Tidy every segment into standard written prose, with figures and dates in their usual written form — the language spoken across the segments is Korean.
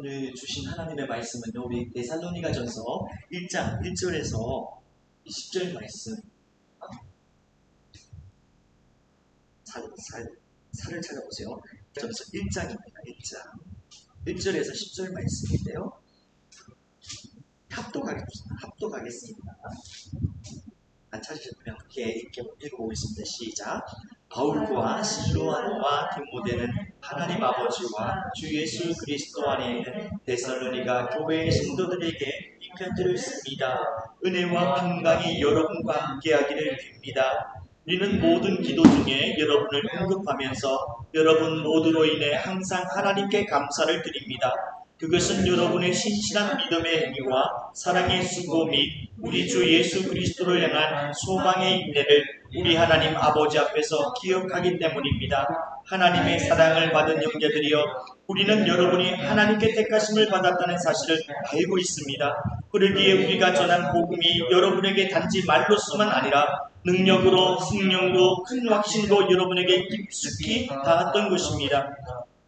오늘 주신 하나님의 말씀은요, 우리 데살로니가전서 1장 1절에서 10절 말씀, 살을 찾아보세요. 전서 1장입니다. 1장 1절에서 10절 말씀인데요, 합독하겠습니다. 안 찾으셨으면 함께 읽어보겠습니다. 시작. 바울과 실로아노와 디모데는 하나님 아버지와 주 예수 그리스도 안에 있는 데살로니가 교회의 성도들에게 이 편지를 씁니다. 은혜와 평강이 여러분과 함께하기를 빕니다. 우리는 모든 기도 중에 여러분을 언급하면서 여러분 모두로 인해 항상 하나님께 감사를 드립니다. 그것은 여러분의 신실한 믿음의 행위와 사랑의 수고 및 우리 주 예수 그리스도를 향한 소망의 인내를 우리 하나님 아버지 앞에서 기억하기 때문입니다. 하나님의 사랑을 받은 형제들이여, 우리는 여러분이 하나님께 택하심을 받았다는 사실을 알고 있습니다. 그러기에 우리가 전한 복음이 여러분에게 단지 말로서만 아니라 능력으로, 승령으로, 큰 확신으로 여러분에게 깊숙이 닿았던 것입니다.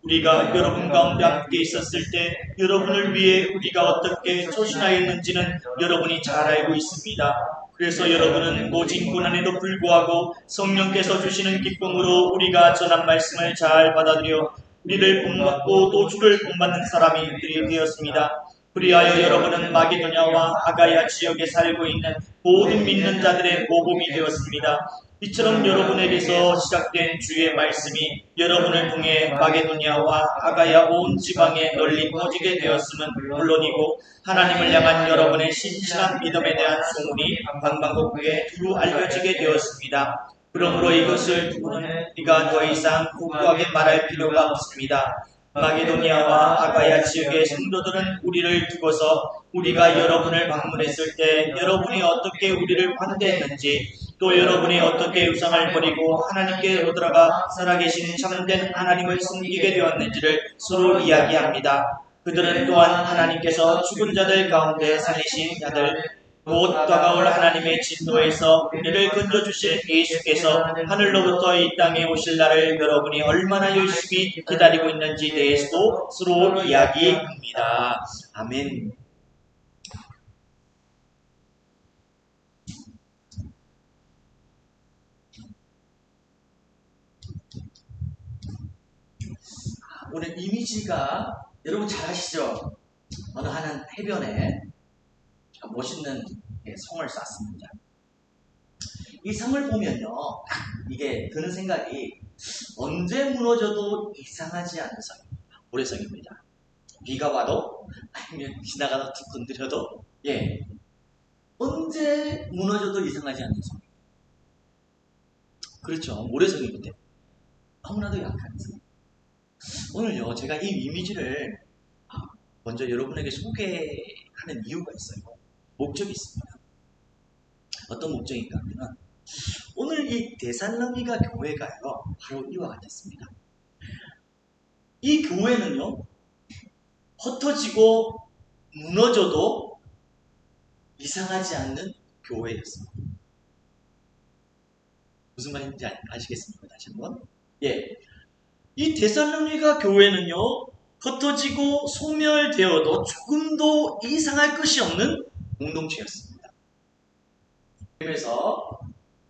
우리가 여러분 가운데 함께 있었을 때 여러분을 위해 우리가 어떻게 조신하였는지는 여러분이 잘 알고 있습니다. 그래서 여러분은 오직 고난에도 불구하고 성령께서 주시는 기쁨으로 우리가 전한 말씀을 잘 받아들여 우리를 본받고 또 주를 본받는 사람들이 되었습니다. 그리하여 여러분은 마게도냐와 아가야 지역에 살고 있는 모든 믿는 자들의 모범이 되었습니다. 이처럼 여러분에게서 시작된 주의 말씀이 여러분을 통해 마게도냐와 아가야 온 지방에 널리 퍼지게 되었음은 물론이고, 하나님을 향한 여러분의 신실한 믿음에 대한 소문이 방방곡곡에 두루 알려지게 되었습니다. 그러므로 이것을 두고는 우리가 더 이상 고고하게 말할 필요가 없습니다. 마게도니아와 아가야 지역의 성도들은 우리를 두고서 우리가 여러분을 방문했을 때 여러분이 어떻게 우리를 환대했는지, 또 여러분이 어떻게 우상을 버리고 하나님께로 들어가 살아계신 참된 하나님을 섬기게 되었는지를 서로 이야기합니다. 그들은 또한 하나님께서 죽은 자들 가운데 살리신 자들, 곧 다가올 하나님의 진노에서 우리를 건져주실 예수께서 하늘로부터 이 땅에 오실 날을 여러분이 얼마나 열심히 기다리고 있는지 대해서도 서로 이야기합니다. 아멘. 오늘 이미지가 여러분 잘 아시죠? 어느 한 해변에 멋있는 성을 쌓습니다. 이 성을 보면요, 이게 드는 생각이 언제 무너져도 이상하지 않은 성입니다. 모래성입니다. 비가 와도 아니면 지나가다 툭 건드려도 언제 무너져도 이상하지 않는 성. 그렇죠. 모래성이기 때문에 너무나도 약한 성. 오늘요, 제가 이 이미지를 먼저 여러분에게 소개하는 이유가 있어요. 목적이 있습니다. 어떤 목적인가 하면, 오늘 이 데살로니가 교회가요, 바로 이와 같았습니다. 이 교회는요, 흩어지고 무너져도 이상하지 않는 교회였습니다. 무슨 말인지 아시겠습니까? 다시 한번. 이 데살로니가 교회는요, 흩어지고 소멸되어도 조금도 이상할 것이 없는 공동체였습니다. 그래서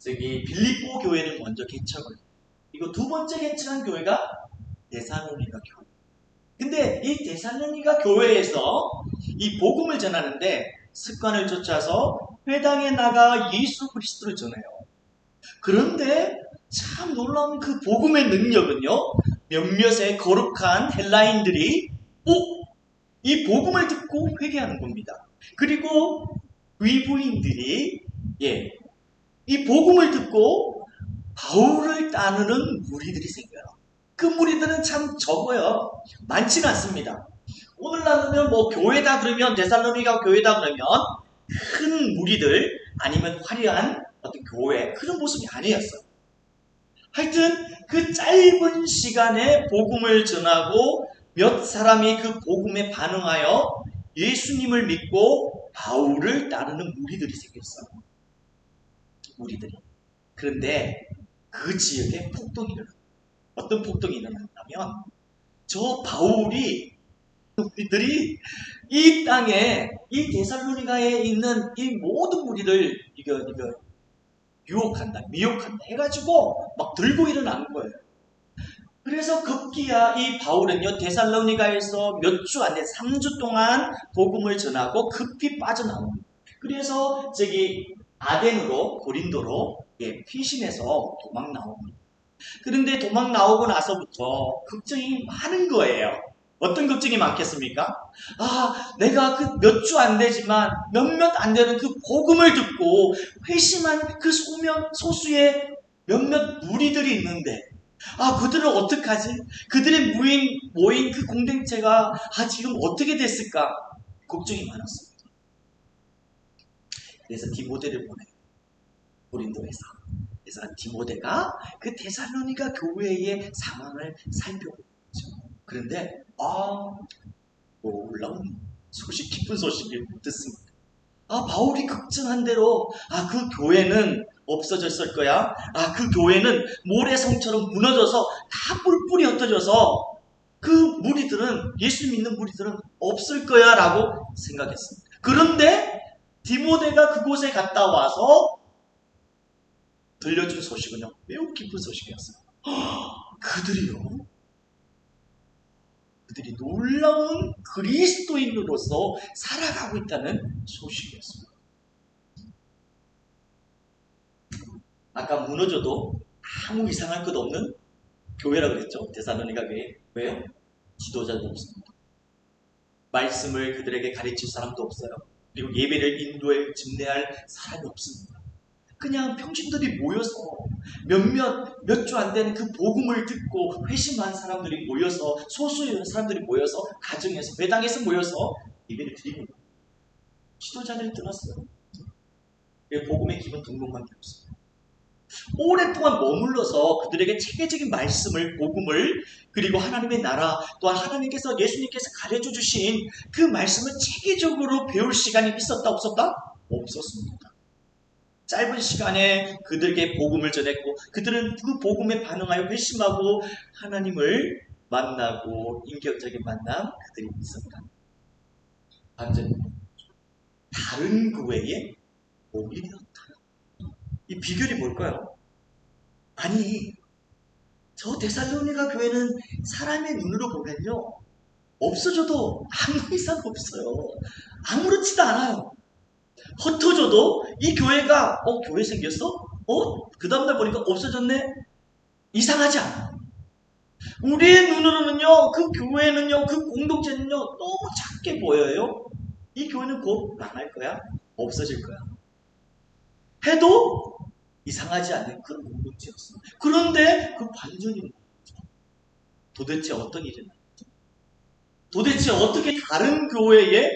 빌립보 교회는 먼저 개척을, 이거 두 번째 개척한 교회가 데살로니가 교회. 근데 이 데살로니가 교회에서 이 복음을 전하는데 습관을 쫓아서 회당에 나가 예수 그리스도를 전해요. 그런데 참 놀라운 그 복음의 능력은요, 몇몇의 거룩한 헬라인들이 이 복음을 듣고 회개하는 겁니다. 그리고 위부인들이 이 복음을 듣고 바울을 따르는 무리들이 생겨요. 그 무리들은 참 적어요. 많지는 않습니다. 오늘날은 교회다 그러면, 데살로니가 교회다 그러면 큰 무리들 아니면 화려한 어떤 교회, 그런 모습이 아니었어요. 하여튼 그 짧은 시간에 복음을 전하고 몇 사람이 그 복음에 반응하여 예수님을 믿고 바울을 따르는 무리들이 생겼어요. 무리들이. 그런데 그 지역에 폭동이 일어났어요. 어떤 폭동이 일어났냐면, 저 바울이 무리들이 이 땅에 이 데살로니가에 있는 이 모든 무리를 이거 유혹한다, 미혹한다 해가지고 막 들고 일어나는 거예요. 그래서 급기야 이 바울은요 데살로니가에서 몇 주 안에 3주 동안 복음을 전하고 급히 빠져나옵니다. 그래서 저기 아덴으로 고린도로 피신해서 도망 나옵니다. 그런데 도망 나오고 나서부터 걱정이 많은 거예요. 어떤 걱정이 많겠습니까? 내가 그 몇 주 안 되지만 몇몇 안 되는 그 복음을 듣고 회심한 그 소수의 몇몇 무리들이 있는데 그들은 어떡하지? 그들의 모인 그 공동체가 지금 어떻게 됐을까? 걱정이 많았습니다. 그래서 디모데를 보내요. 고린도에서. 그래서 디모데가 그 데살로니가 교회의 상황을 살펴보죠. 그런데 놀라운 소식, 기쁜 소식을 듣습니다. 바울이 걱정한 대로 그 교회는 없어졌을 거야. 그 교회는 모래성처럼 무너져서 다 뿔뿔이 흩어져서 그 무리들은, 예수 믿는 무리들은 없을 거야 라고 생각했습니다. 그런데 디모데가 그곳에 갔다 와서 들려준 소식은요 매우 기쁜 소식이었어요. 그들이 놀라운 그리스도인으로서 살아가고 있다는 소식이었습니다. 아까 무너져도 아무 이상할 것 없는 교회라고 그랬죠. 데살로니가 교회. 왜요? 지도자도 없습니다. 말씀을 그들에게 가르칠 사람도 없어요. 그리고 예배를 인도해 집례할 사람이 없습니다. 그냥 평신들이 모여서 몇 주 안 되는 그 복음을 듣고 회심한 사람들이 모여서, 소수의 사람들이 모여서, 가정에서, 회당에서 모여서 예배를 드리고 지도자를 떠났어요. 복음의 기본 등록만 배웠어요. 오랫동안 머물러서 그들에게 체계적인 말씀을, 복음을, 그리고 하나님의 나라, 또한 하나님께서, 예수님께서 가르쳐 주신 그 말씀을 체계적으로 배울 시간이 있었다 없었다? 없었습니다. 짧은 시간에 그들에게 복음을 전했고 그들은 그 복음에 반응하여 회심하고 하나님을 만나고 인격적인 만남 그들이 있었다. 완전히 다른 교회에 몸이 되었다. 이 비결이 뭘까요? 저 데살로니가 교회는 사람의 눈으로 보면요 없어져도 아무 이상 없어요. 아무렇지도 않아요. 흩어져도 이 교회가 교회 생겼어? 그 다음날 보니까 없어졌네? 이상하지 않아요. 우리의 눈으로는요 그 교회는요 그 공동체는요 너무 작게 보여요. 이 교회는 곧 망할 거야, 없어질 거야 해도 이상하지 않는 그런 공동체였어. 그런데 그 반전이 도대체 어떤 일이 났죠? 도대체 어떻게 다른 교회에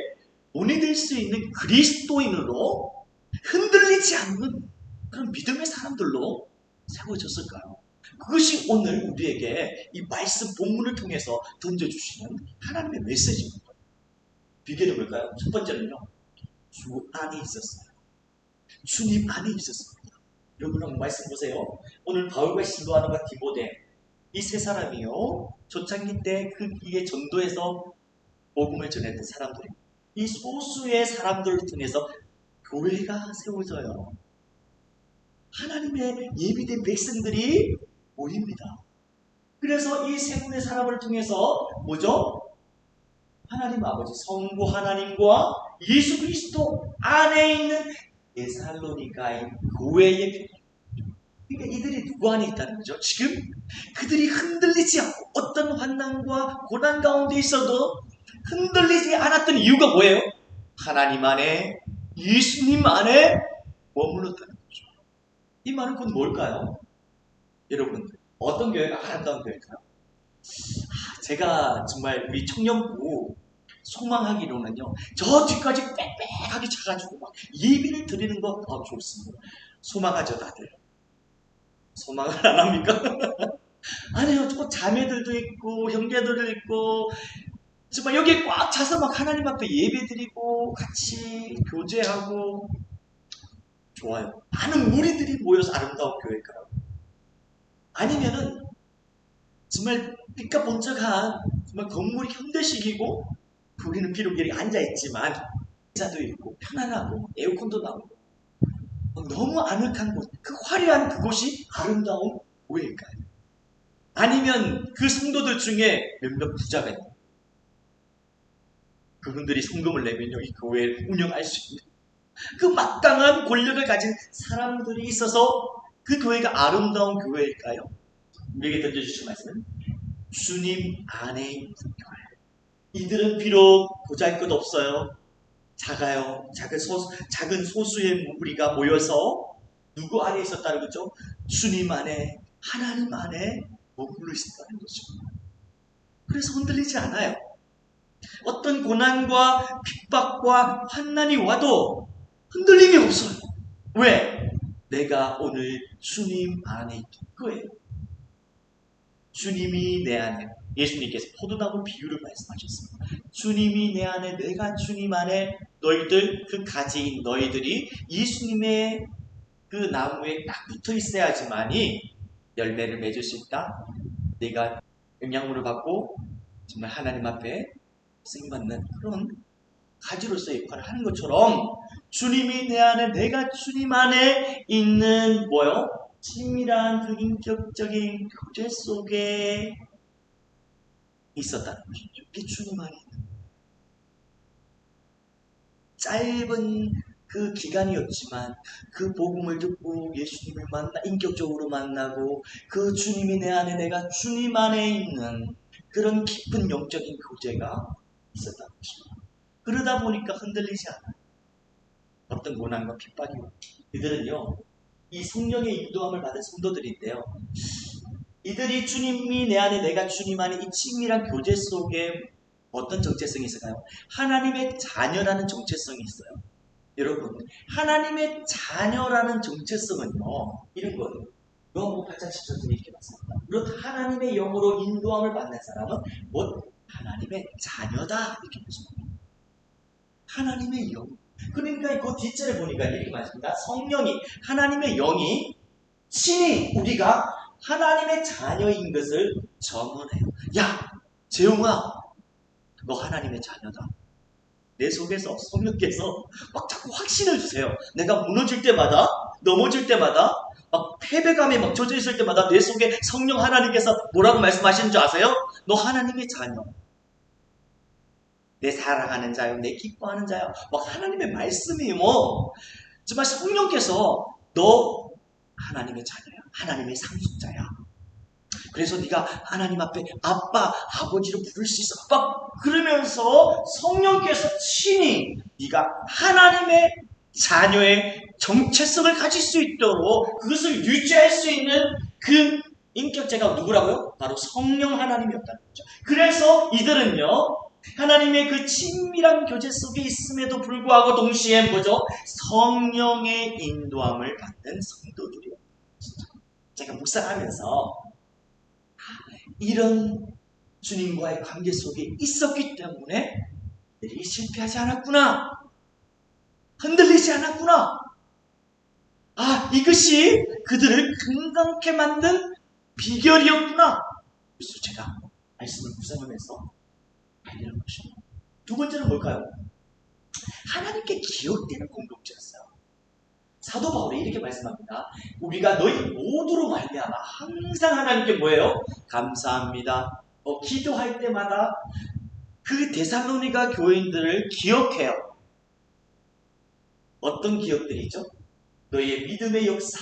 본이 될 수 있는 그리스도인으로 흔들리지 않는 그런 믿음의 사람들로 세워졌을까요? 그것이 오늘 우리에게 이 말씀 본문을 통해서 던져주시는 하나님의 메시지입니다. 비결이 뭘까요? 첫 번째는요, 주 안에 있었어요. 주님 안에 있었습니다. 여러분 한번 말씀 보세요. 오늘 바울과 실로아노가 디모데 이 세 사람이요 초창기 때 이게 전도에서 복음을 전했던 사람들이 이 소수의 사람들을 통해서 교회가 세워져요. 하나님의 예비된 백성들이 모입니다. 그래서 이 세 분의 사람을 통해서 뭐죠? 하나님 아버지 성부 하나님과 예수 그리스도 안에 있는 데살로니가인 교회의, 그러니까 이들이 누구 안에 있다는 거죠? 지금 그들이 흔들리지 않고 어떤 환난과 고난 가운데 있어도 흔들리지 않았던 이유가 뭐예요? 하나님 안에, 예수님 안에 머물렀다는 거죠. 이 말은 곧 뭘까요? 여러분, 어떤 교회가 아름다운 교회일까요? 제가 정말 우리 청년부 소망하기로는요, 저 뒤까지 빽빽하게 차가지고 막 예비를 드리는 거 좋습니다. 소망하죠, 다들. 소망을 안 합니까? 아니요, 또 자매들도 있고 형제들도 있고 정말 여기에 꽉 차서 막 하나님 앞에 예배드리고 같이 교제하고 좋아요. 많은 무리들이 모여서 아름다운 교회일까요? 아니면은 정말 빛과 번쩍한 정말 건물이 현대식이고 우리는 비록 여기 앉아있지만 의자도 있고 편안하고 에어컨도 나오고 너무 아늑한 곳, 그 화려한 그곳이 아름다운 교회일까요? 아니면 그 성도들 중에 몇몇 부자가 있고 그분들이 성금을 내면요 이 교회를 운영할 수 있는 그 막강한 권력을 가진 사람들이 있어서 그 교회가 아름다운 교회일까요? 우리에게 던져주신 말씀은 주님 안에 있는 교회. 이들은 비록 보잘것없어요. 작아요. 작은 소수의 무리가 모여서 누구 안에 있었다는 거죠? 주님 안에, 하나님 안에 머물러 있었다는 거죠. 그래서 흔들리지 않아요. 어떤 고난과 핍박과 환난이 와도 흔들림이 없어요. 왜? 내가 오늘 주님 안에 있기 거예요. 주님이 내 안에, 예수님께서 포도나무 비유를 말씀하셨습니다. 주님이 내 안에, 내가 주님 안에, 너희들, 그 가지인 너희들이 예수님의 그 나무에 딱 붙어 있어야지만이 열매를 맺을 수 있다. 내가 영양분을 받고 정말 하나님 앞에 쓰임받는 그런 가지로서의 역할을 하는 것처럼 주님이 내 안에, 내가 주님 안에 있는 뭐요? 친밀한 그 인격적인 교제 속에 있었다는 것이죠. 이게 주님 안에 있는 짧은 그 기간이었지만 그 복음을 듣고 예수님을 인격적으로 만나고 그 주님이 내 안에, 내가 주님 안에 있는 그런 깊은 영적인 교제가 있었다는 것입니다. 그러다 보니까 흔들리지 않아요. 어떤 고난과 핍박이 오고 이들은요 이 성령의 인도함을 받은 성도들인데요, 이들이 주님이 내 안에, 내가 주님 안에 이 친밀한 교제 속에 어떤 정체성이 있을까요? 하나님의 자녀라는 정체성이 있어요. 여러분, 하나님의 자녀라는 정체성은요 이런 거예요. 요한복음 8장 10절에 이렇게 말씀합니다. 그렇다 하나님의 영으로 인도함을 받는 사람은 곧 하나님의 자녀다 이렇게 말씀합니다. 하나님의 영. 그러니까 그 뒷절에 보니까 이렇게 말씀합니다. 성령이, 하나님의 영이 친히 우리가 하나님의 자녀인 것을 점언해요. 야, 재용아, 너 하나님의 자녀다. 내 속에서 성령께서 막 자꾸 확신을 주세요. 내가 무너질 때마다, 넘어질 때마다, 막 패배감에 막 젖어 있을 때마다 내 속에 성령 하나님께서 뭐라고 말씀하시는 줄 아세요? 너 하나님의 자녀. 내 사랑하는 자요, 내 기뻐하는 자요. 막 하나님의 말씀이 뭐 정말 성령께서 너 하나님의 자녀야, 하나님의 상속자야. 그래서 네가 하나님 앞에 아빠, 아버지로 부를 수 있어. 막 그러면서 성령께서 친히 네가 하나님의 자녀의 정체성을 가질 수 있도록 그것을 유지할 수 있는 그 인격체가 누구라고요? 바로 성령 하나님이었다는 거죠. 그래서 이들은요 하나님의 그 친밀한 교제 속에 있음에도 불구하고 동시에 뭐죠? 성령의 인도함을 받는 성도들이요. 제가 묵상하면서 이런 주님과의 관계 속에 있었기 때문에 그들이 실패하지 않았구나. 흔들리지 않았구나. 아, 이것이 그들을 건강케 만든 비결이었구나. 그래서 제가 말씀을 묵상하면서 알려는 것입니다. 두 번째는 뭘까요? 하나님께 기억되는 공동체였어요. 사도 바울이 이렇게 말씀합니다. 우리가 너희 모두로 말미암아 항상 하나님께 뭐예요? 감사합니다. 기도할 때마다 그 데살로니가 교인들을 기억해요. 어떤 기억들이죠? 너희의 믿음의 역사,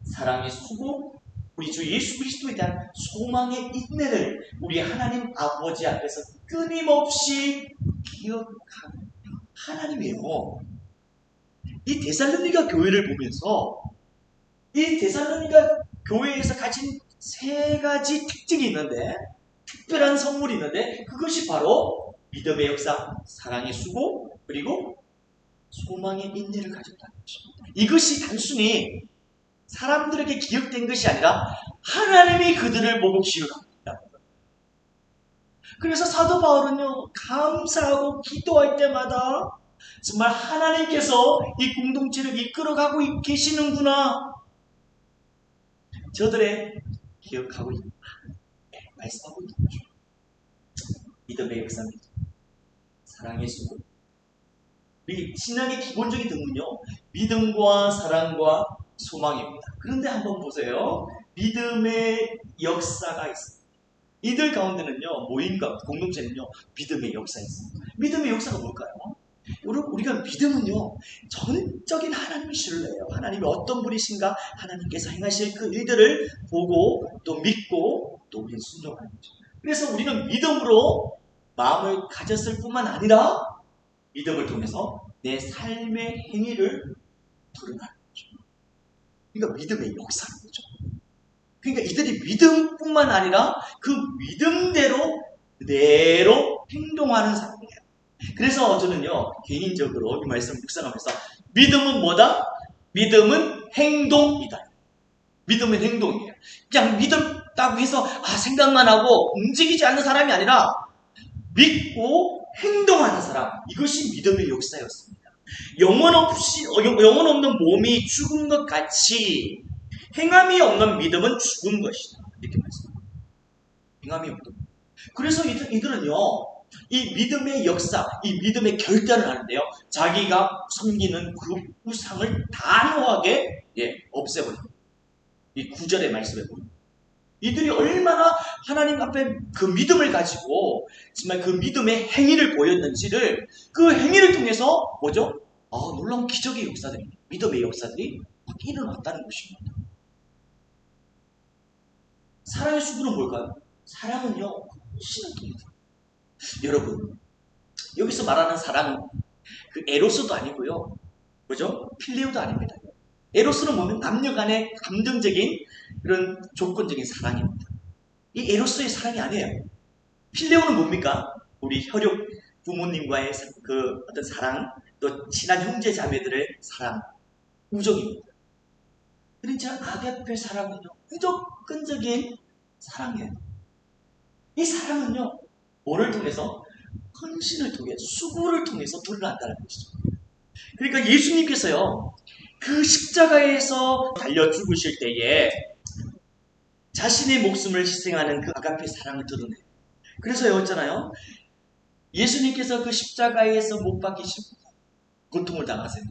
사랑의 수고, 우리 주 예수 그리스도에 대한 소망의 인내를 우리 하나님 아버지 앞에서 끊임없이 기억하는 하나님이에요. 이 데살로니가 교회를 보면서 이 데살로니가 교회에서 가진 세 가지 특징이 있는데, 특별한 선물이 있는데, 그것이 바로 믿음의 역사, 사랑의 수고, 그리고 소망의 인내를 가졌다는 것입니다. 이것이 단순히 사람들에게 기억된 것이 아니라 하나님이 그들을 보고 기억합니다. 그래서 사도 바울은요 감사하고 기도할 때마다 정말 하나님께서 이 공동체를 이끌어가고 계시는구나, 저들의 기억하고 있다 말씀하고 있는 거죠. 믿음의 역사입니다. 사랑의 수고. 우리 신앙의 기본적인 등은요, 믿음과 사랑과 소망입니다. 그런데 한번 보세요. 믿음의 역사가 있습니다. 이들 가운데는요, 모임과 공동체는요, 믿음의 역사가 있습니다. 믿음의 역사가 뭘까요? 여러분, 우리가 믿음은요, 전적인 하나님을 신뢰해요. 하나님이 어떤 분이신가, 하나님께서 행하실 그 일들을 보고 또 믿고 또 우리는 순종하는 거죠. 그래서 우리는 믿음으로 마음을 가졌을 뿐만 아니라 믿음을 통해서 내 삶의 행위를 드러나는 거죠. 그러니까 믿음의 역사는 거죠. 그러니까 이들이 믿음뿐만 아니라 그 믿음대로 그대로 행동하는 사람이에요. 그래서 저는요, 개인적으로 이 말씀을 묵상하면서 믿음은 뭐다? 믿음은 행동이다. 믿음은 행동이에요. 그냥 믿었다고 해서 생각만 하고 움직이지 않는 사람이 아니라 믿고 행동하는 사람. 이것이 믿음의 역사였습니다. 영혼 없는 몸이 죽은 것 같이 행함이 없는 믿음은 죽은 것이다. 이렇게 말씀합니다. 행함이 없는. 그래서 이들은요, 이 믿음의 역사, 이 믿음의 결단을 하는데요, 자기가 섬기는 그 우상을 단호하게 없애버립니다. 이 9절의 말씀에 보면 이들이 얼마나 하나님 앞에 그 믿음을 가지고 정말 그 믿음의 행위를 보였는지를 그 행위를 통해서 뭐죠? 놀라운 기적의 역사들이, 믿음의 역사들이 막 일어났다는 것입니다. 사랑의 수구는 뭘까요? 사랑은요, 신을 통해서. 여러분, 여기서 말하는 사랑은 그 에로스도 아니고요, 뭐죠? 필레오도 아닙니다. 에로스는 뭐냐면 남녀 간의 감정적인 그런 조건적인 사랑입니다. 이 에로스의 사랑이 아니에요. 필레오는 뭡니까? 우리 혈육 부모님과의 그 어떤 사랑, 또 친한 형제 자매들의 사랑, 우정입니다. 그렇지 아가페 사랑은요, 무조건적인 사랑이에요. 이 사랑은요, 뭐를 통해서? 헌신을 통해서, 수고를 통해서 드러난다는 것이죠. 그러니까 예수님께서요, 그 십자가에서 달려 죽으실 때에 자신의 목숨을 희생하는 그 아가페 사랑을 드러내요. 그래서 여었잖아요. 예수님께서 그 십자가에서 못 박히시고 고통을 당하세요.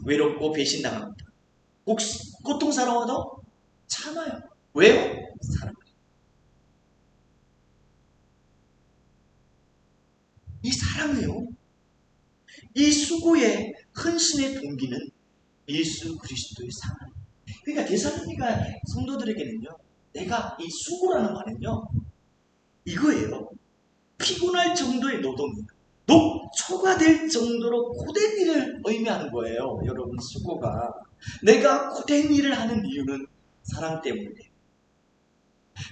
외롭고 배신당합니다. 고통스러워도 참아요. 왜요? 사랑. 이 사랑이요. 이 수고의 헌신의 동기는 예수 그리스도의 사랑. 그러니까 데살로니가 성도들에게는요, 내가 이 수고라는 말은요, 이거예요. 피곤할 정도의 노동이에요. 녹초가 될 정도로 고된 일을 의미하는 거예요. 여러분, 수고가. 내가 고된 일을 하는 이유는 사랑 때문이에요.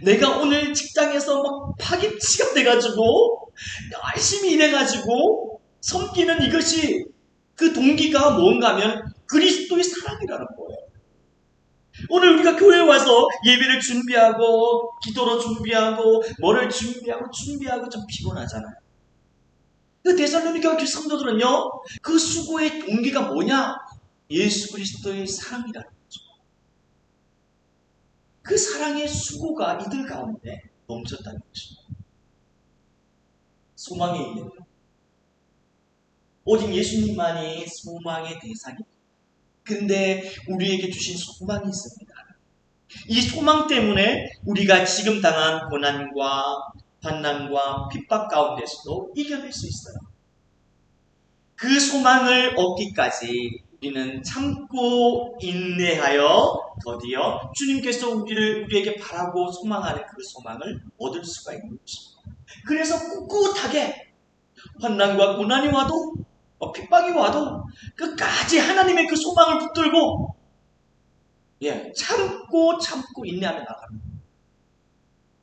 내가 오늘 직장에서 막 파김치가 돼가지고 열심히 일해가지고 섬기는 이것이 그 동기가 뭔가 하면 그리스도의 사랑이라는 거예요. 오늘 우리가 교회에 와서 예배를 준비하고 기도로 준비하고 뭐를 준비하고 좀 피곤하잖아요. 그 데살로니가 교회 성도들은요, 그 수고의 동기가 뭐냐? 예수 그리스도의 사랑이라는 거죠. 그 사랑의 수고가 이들 가운데 멈췄다는 것입니다. 소망이 있는 것. 오직 예수님만이 소망의 대상입니다. 근데 우리에게 주신 소망이 있습니다. 이 소망 때문에 우리가 지금 당한 고난과 환난과 핍박 가운데서도 이겨낼 수 있어요. 그 소망을 얻기까지 우리는 참고 인내하여 더디어 주님께서 우리에게 바라고 소망하는 그 소망을 얻을 수가 있는 것입니다. 그래서 꿋꿋하게 환난과 고난이 와도 핍박이 와도 끝까지 하나님의 그 소망을 붙들고 참고 인내하며 나가는 거예요.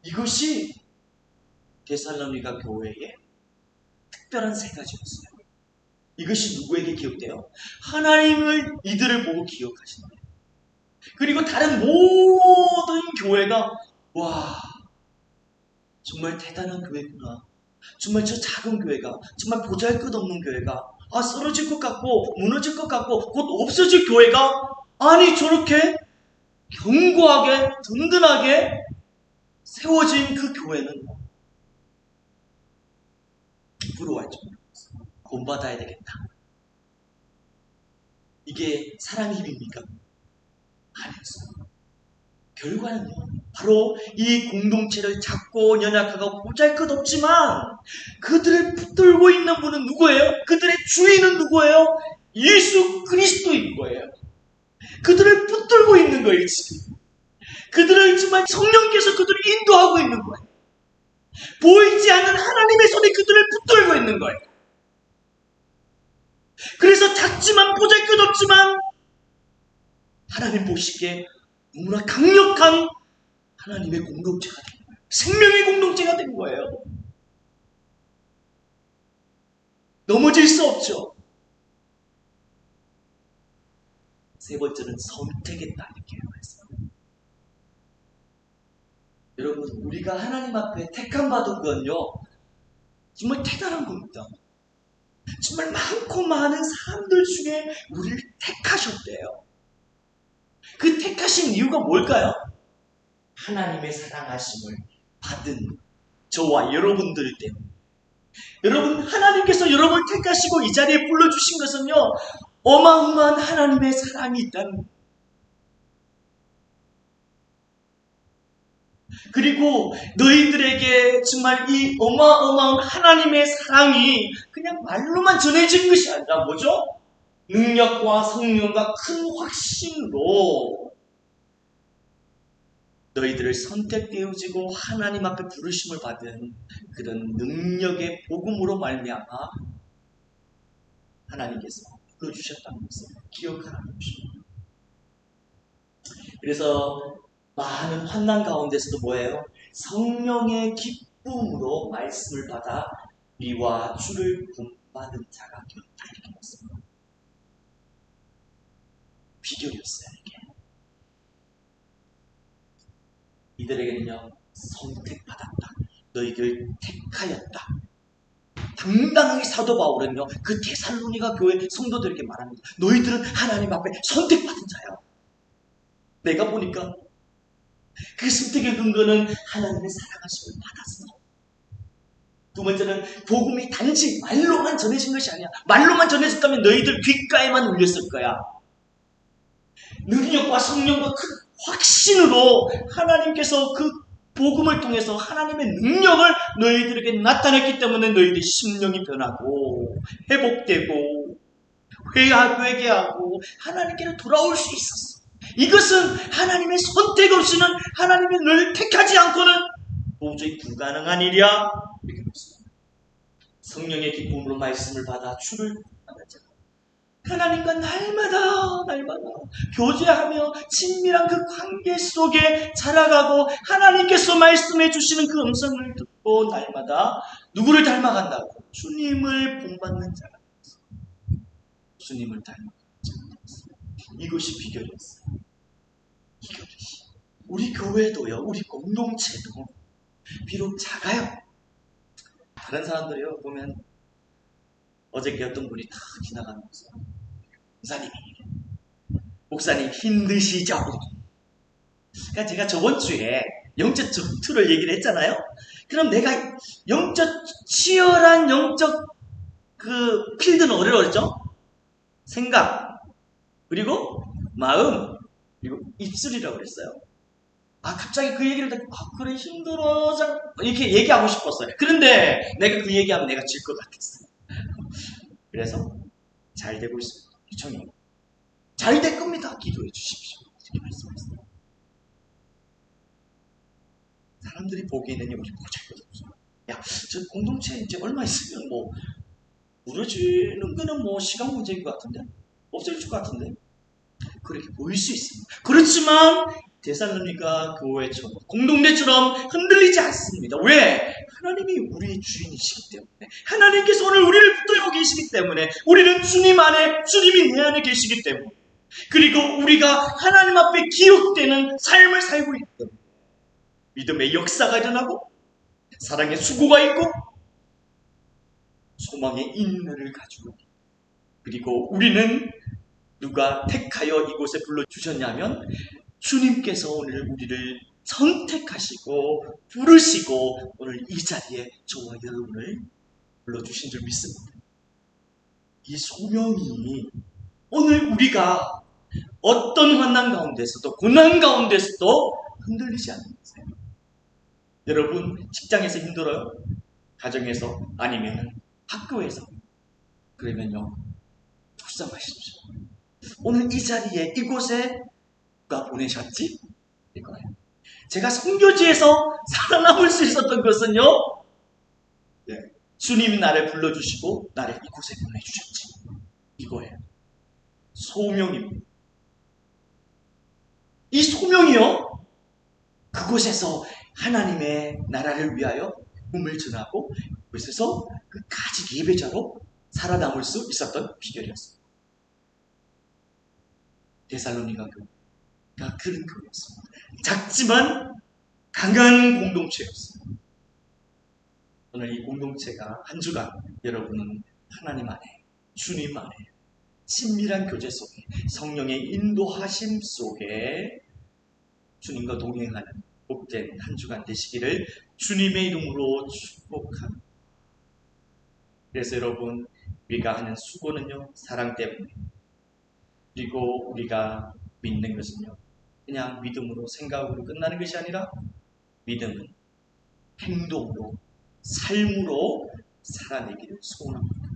이것이 데살로니가 교회의 특별한 세 가지였어요. 이것이 누구에게 기억돼요? 하나님을 이들을 보고 기억하시는 거예요. 그리고 다른 모든 교회가 와, 정말 대단한 교회구나. 정말 저 작은 교회가, 정말 보잘것없는 교회가 쓰러질 것 같고 무너질 것 같고 곧 없어질 교회가 아니 저렇게 견고하게 든든하게 세워진 그 교회는 부러워할 정도로 본받아야 되겠다. 이게 사랑의 힘입니까? 아니었어요. 결과는요, 바로 이 공동체를 작고 연약하고 보잘것없지만 그들을 붙들고 있는 분은 누구예요? 그들의 주인은 누구예요? 예수 그리스도인 거예요. 그들을 붙들고 있는 거예요, 지금. 그들을 정말 성령께서 그들을 인도하고 있는 거예요. 보이지 않는 하나님의 손이 그들을 붙들고 있는 거예요. 그래서 작지만 보잘것없지만 하나님 보시기에 너무나 강력한 하나님의 공동체가 된 거예요. 생명의 공동체가 된 거예요. 넘어질 수 없죠. 세 번째는 선택했다, 이렇게 말했어요. 여러분, 우리가 하나님 앞에 택함 받은 건요, 정말 대단한 겁니다. 정말 많고 많은 사람들 중에 우리를 택하셨대요. 그 택하신 이유가 뭘까요? 하나님의 사랑하심을 받은 저와 여러분들 때문에. 여러분, 하나님께서 여러분을 택하시고 이 자리에 불러주신 것은요, 어마어마한 하나님의 사랑이 있다는. 그리고 너희들에게 정말 이 어마어마한 하나님의 사랑이 그냥 말로만 전해진 것이 아니라 뭐죠? 능력과 성령과 큰 확신으로 너희들을 선택되어지고 하나님 앞에 부르심을 받은 그런 능력의 복음으로 말미암아 하나님께서 불러주셨다는 것을 기억하라는 것입니다. 그래서 많은 환난 가운데서도 뭐예요? 성령의 기쁨으로 말씀을 받아 우리와 주를 본받은 자가 되었다, 이렇게 했습니다. 비결이었어요, 이게. 이들에게는요, 선택받았다, 너희들 택하였다. 당당하게 사도 바울은요, 그 데살로니가 교회 성도들에게 말합니다. 너희들은 하나님 앞에 선택받은 자야. 내가 보니까 그 선택의 근거는 하나님의 사랑하심을 받았어. 두 번째는 복음이 단지 말로만 전해진 것이 아니야. 말로만 전해졌다면 너희들 귓가에만 울렸을 거야. 능력과 성령과 큰 확신으로 하나님께서 그 복음을 통해서 하나님의 능력을 너희들에게 나타냈기 때문에 너희들 심령이 변하고 회복되고 회개하고 하나님께로 돌아올 수 있었어. 이것은 하나님의 선택 없이는, 하나님이 너를 택하지 않고는 도저히 불가능한 일이야. 이렇게 말씀합니다. 성령의 기쁨으로 말씀을 받아 주를 만나자. 하나님과 날마다 교제하며 친밀한 그 관계 속에 자라가고 하나님께서 말씀해 주시는 그 음성을 듣고 날마다 누구를 닮아간다고? 주님을 본받는 자가 되었어요. 주님을 닮아가는 자가 되었어요. 이것이 비결이었어요. 이것이. 우리 교회도요, 우리 공동체도 비록 작아요. 다른 사람들이요, 보면 어저께 어떤 분이 다 지나가면서 목사님 힘드시죠? 그러니까 제가 저번 주에 영적 전투를 얘기를 했잖아요. 그럼 내가 치열한 영적 그 필드는 어디로 그랬죠? 생각, 그리고 마음, 그리고 입술이라고 그랬어요. 갑자기 그 얘기를 듣고 그래 힘들어 이렇게 얘기하고 싶었어요. 그런데 내가 그 얘기하면 내가 질 것 같았어요. 그래서 잘 되고 있습니다. 기청이 잘 될 겁니다. 기도해 주십시오. 이렇게 말씀하셨어요. 사람들이 보기에는 우리 보잘것없어. 저 공동체 이제 얼마 있으면 무너지는 거는 시간 문제인 것 같은데, 없어질 것 같은데, 그렇게 보일 수 있습니다. 그렇지만 데살로니가 교회처럼 공동체처럼 흔들리지 않습니다. 왜? 하나님이 우리의 주인이시기 때문에, 하나님께서 오늘 우리를 붙들고 계시기 때문에, 우리는 주님 안에, 주님이 내 안에 계시기 때문에, 그리고 우리가 하나님 앞에 기억되는 삶을 살고 있기 때문에 믿음의 역사가 일어나고 사랑의 수고가 있고 소망의 인내를 가지고 있고, 그리고 우리는 누가 택하여 이곳에 불러주셨냐면 주님께서 오늘 우리를 선택하시고 부르시고 오늘 이 자리에 저와 여러분을 불러주신 줄 믿습니다. 이 소명이 오늘 우리가 어떤 환난 가운데서도 고난 가운데서도 흔들리지 않는 거예요. 여러분 직장에서 힘들어요? 가정에서 아니면 학교에서 그러면요 묵상하십시오. 오늘 이 자리에 이곳에 누가 보내셨지? 이거예요. 제가 선교지에서 살아남을 수 있었던 것은요 주님이 나를 불러주시고 나를 이곳에 보내주셨지. 이거예요. 소명입니다. 이 소명이요 그곳에서 하나님의 나라를 위하여 복음을 전하고 그곳에서 끝까지 예배자로 살아남을 수 있었던 비결이었습니다. 데살로니가 교회가 그런 교회였습니다. 작지만 강한 공동체였습니다. 오늘 이 공동체가 한 주간 여러분은 하나님 안에 주님 안에 친밀한 교제 속에 성령의 인도하심 속에 주님과 동행하는 복된 한 주간 되시기를 주님의 이름으로 축복합니다. 그래서 여러분 우리가 하는 수고는요 사랑 때문에 그리고 우리가 믿는 것은요 그냥 믿음으로 생각으로 끝나는 것이 아니라 믿음은 행동으로 삶으로 살아내기를 소원합니다.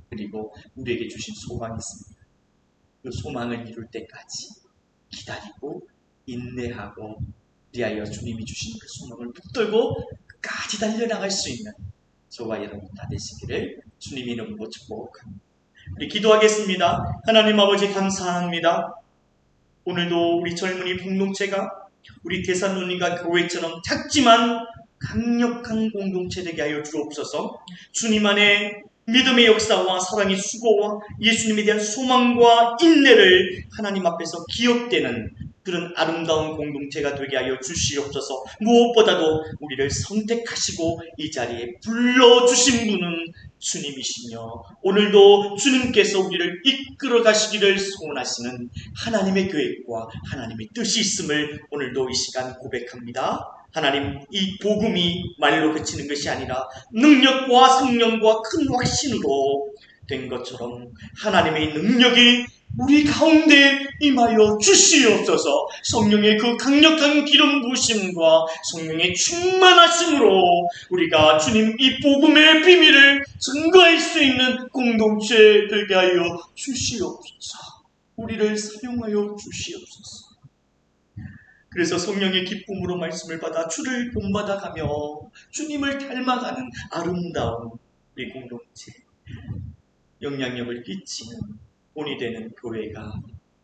그리고 우리에게 주신 소망이 있습니다. 그 소망을 이룰 때까지 기다리고 인내하고 리하여 주님이 주신 그 소망을 붙들고 끝까지 달려나갈 수 있는 저와 여러분 다 되시기를 주님의 이름으로 축복합니다. 우리 기도하겠습니다. 하나님 아버지 감사합니다. 오늘도 우리 젊은이 공동체가 우리 데살로니가 교회처럼 작지만 강력한 공동체 되게 하여 주옵소서. 주님 안에 믿음의 역사와 사랑의 수고와 예수님에 대한 소망과 인내를 하나님 앞에서 기억되는 그런 아름다운 공동체가 되게 하여 주시옵소서. 무엇보다도 우리를 선택하시고 이 자리에 불러주신 분은 주님이시며 오늘도 주님께서 우리를 이끌어 가시기를 소원하시는 하나님의 계획과 하나님의 뜻이 있음을 오늘도 이 시간 고백합니다. 하나님 이 복음이 말로 그치는 것이 아니라 능력과 성령과 큰 확신으로 된 것처럼 하나님의 능력이 우리 가운데 임하여 주시옵소서. 성령의 그 강력한 기름 부으심과 성령의 충만하심으로 우리가 주님 이 복음의 비밀을 증거할 수 있는 공동체 되게 하여 주시옵소서. 우리를 사용하여 주시옵소서. 그래서 성령의 기쁨으로 말씀을 받아 주를 본받아가며 주님을 닮아가는 아름다운 우리 공동체 영향력을 끼치는 본이 되는 교회가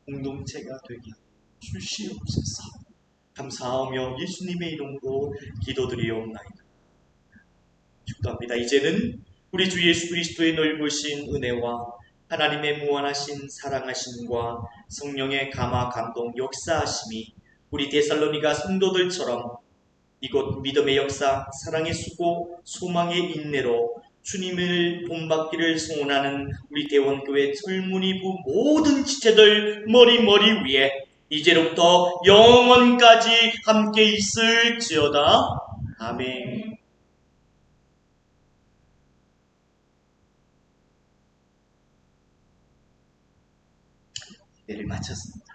공동체가 되게 주시옵소서. 감사하며 예수님의 이름으로 기도드리옵나이다. 축도합니다. 이제는 우리 주 예수 그리스도의 넓으신 은혜와 하나님의 무한하신 사랑하심과 성령의 감화 감동 역사하심이 우리 데살로니가 성도들처럼 이곳 믿음의 역사, 사랑의 수고, 소망의 인내로 주님을 본받기를 소원하는 우리 대원교회 젊은이부 모든 지체들 머리 위에 이제로부터 영원까지 함께 있을지어다. 아멘. 예를 마쳤습니다.